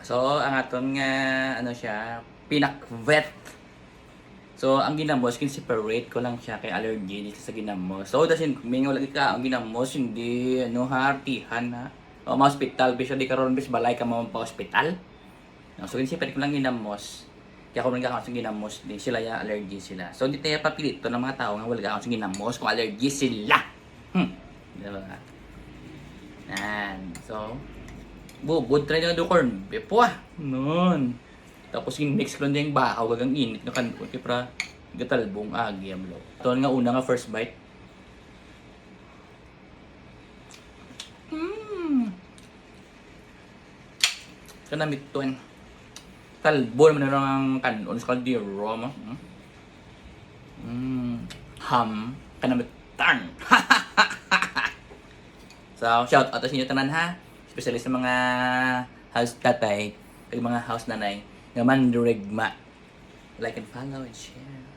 So, ang aton nga, ano siya, pinakvet. So, ang ginamos, kin-separate ko lang siya kay allergy dito sa ginamos. So, dasin, may nga lagi ka, ang ginamos, hindi, ano, hartihan, ha. O, ma-hospital, bisa di karon bis balay ka mo pa-hospital. No, so, kin-separate ko lang ginamos. Kaya kung nagkakaon sa ginamos, di sila ya allergy sila. So, hindi tayo papilito ng mga tao nga wala kakaon sa ginamos kung allergy sila. Diba? Yan. So, bubod try na do corn beef ah. Nun. Tapos yung mix ko lang yung bakaw gagang init na kanto kay pra gatalbong agi amlo. Ito nga una nga first bite. Kanamit tuan. Talbon man na ang kanon sa kaldero mo. Ham kanamit tan. So, shout out sa inyo tanan ha. Especially sa mga house tatay, kay mga house nanay, nga man dirigma. Like and follow and share.